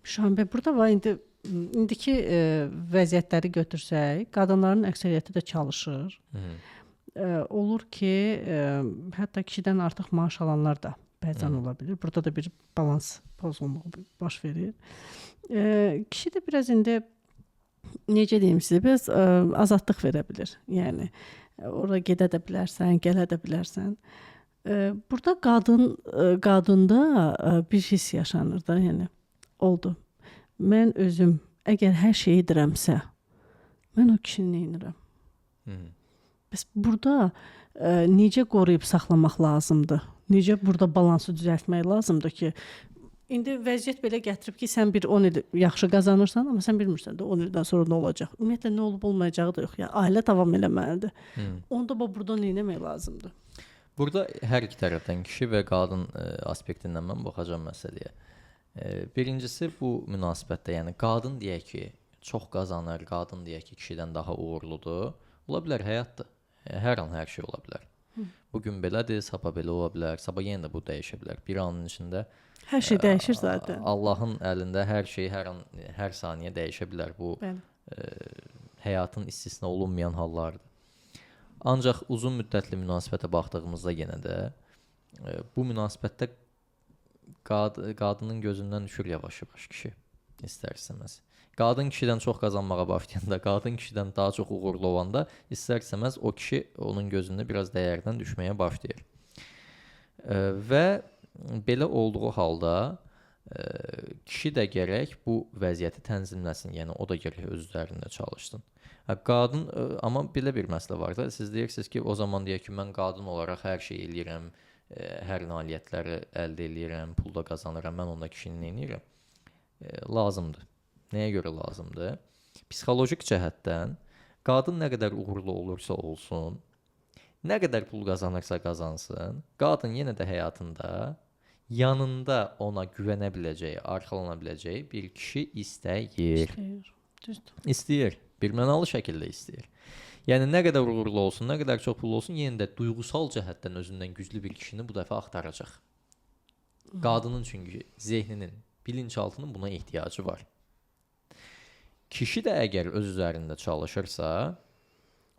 Şahinbey, burada var indiki vəziyyətləri götürsək, qadınların əksəriyyəti də çalışır. Olur ki, hətta kişidən artıq maaş alanlar da bəzən ola bilir. Burada da bir balans pozulma baş verir. Kişi də biraz indi necə deyim sizə, biraz azadlıq verə bilir. Yəni ora gedə də bilərsən, gələ də bilərsən. Burada qadında bir hiss yaşanır da, yəni oldu. Mən özüm əgər hər şeyi edirəmsə, mən o kişini neynirəm? Bəs burada necə qoruyub saxlamaq lazımdır? Necə burada balansı düzəltmək lazımdır ki, indi vəziyyət belə gətirib ki, sən bir 10 il yaxşı qazanırsan, amma sən bilmirsən də 10 ildən sonra nə olacaq? Ümumiyyətlə nə olub olmayacağı da yox. Yəni ailə davam eləməlidir. Onda burada nə etmək lazımdır? Burada hər iki tərəfdən kişi və qadın aspektindən mən baxacağam məsələyə. Birincisi bu münasibətdə, yəni qadın deyək ki, çox qazanır, qadın deyək ki, kişidən daha uğurludur. Ola bilər həyatdır. Hər an hər şey ola bilər. Bugün belədir, sabah belə ola bilər, sabah yenə də bu dəyişə bilər. Bir anın içində hər şey dəyişir zaten. Allahın əlində hər şey hər an, hər saniyə dəyişə bilər. Bu həyatın istisna olunmayan hallardır. Ancaq uzun müddətli münasibətə baxdığımızda yenə də bu münasibətdə qadının gözündən düşür yavaş-yavaş kişi istər-istəməz. Qadın kişidən çox qazanmağa başlayanda, qadın kişidən daha çox uğurlu olanda istər-istəməz o kişi onun gözündə biraz dəyərdən düşməyə başlayır. Və belə olduğu halda kişi də gərək bu vəziyyəti tənzimləsin, yəni o da gərək öz üzərində çalışsın. Qadın, amma belə bir məsələ var da, siz deyirsiniz ki, o zaman deyək ki, mən qadın olaraq hər şey eləyirəm, hər nailiyyətləri əldə eləyirəm, pul da qazanıram, mən onda kişinin nə eləyirəm? Lazımdır. Nəyə görə lazımdır? Psixolojik cəhətdən qadın nə qədər uğurlu olursa olsun, nə qədər pul qazanırsa qazansın, qadın yenə də həyatında yanında ona güvənə biləcəyi, arxalana biləcəyi bir kişi istəyir. İstəyir. Birmənalı şəkildə istəyir. Yəni nə qədər uğurlu olsun, nə qədər çox pul olsun, yenə də duyğusal cəhətdən özündən güclü bir kişini bu dəfə axtaracaq. Qadının çünki zehninin, bilinçaltının buna ehtiyacı var. Kişi də əgər öz üzərində çalışırsa,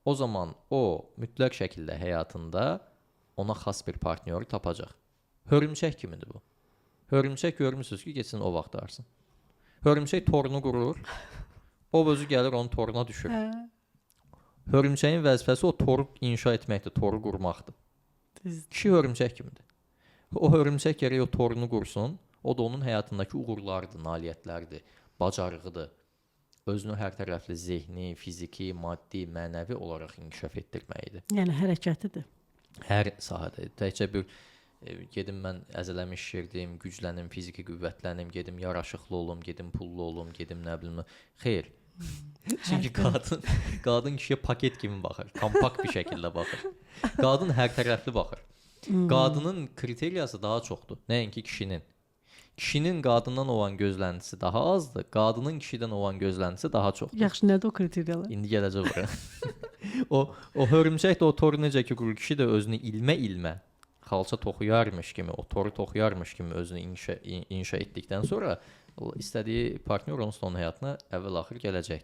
o zaman o mütləq şəkildə həyatında ona xas bir partnyoru tapacaq. Hörümçək kimidir bu. Hörümçək görmürsünüz ki, geçsin o vaxt arsın. Hörümçək torunu qurur, o özü gəlir onun toruna düşür. Hörümçəyin vəzifəsi o toru inşa etməkdir, toru qurmaqdır. Kişi hörümçək kimidir. O hörümçək gərək o torunu qursun, o da onun həyatındakı uğurlardır, nailiyyətlərdir, bacarığıdır. Özünü hər tərəfli zehni, fiziki, maddi, mənəvi olaraq inkişaf etdirməlidir. Yəni hərəkətidir. Hər sahədə. Təkcə bir gedim mən əzələmi şişirdim, güclənim, fiziki qüvvətlənim, gedim yaraşıqlı olum, gedim pullu olum, gedim nə bilim. Xeyr. Çünki qadın kişiyə paket kimi baxır, kompakt bir şəkildə baxır. Qadın hər tərəfli baxır. Qadının kriteriyası daha çoxdur, nəinki kişinin. Kişinin qadından olan gözləntisi daha azdır, qadının kişidən olan gözləntisi daha çoxdur. Yaxşı, nədir o kriteriyalar? İndi gələcək ora. O hörümçək də o toru necə ki qurur, kişi də özünü ilmə xalça toxuyarmış kimi, o toru toxuyarmış kimi özünü inşa etdikdən sonra istədiyi partnyor onun həyatına əvvəl-axır gələcəkdir.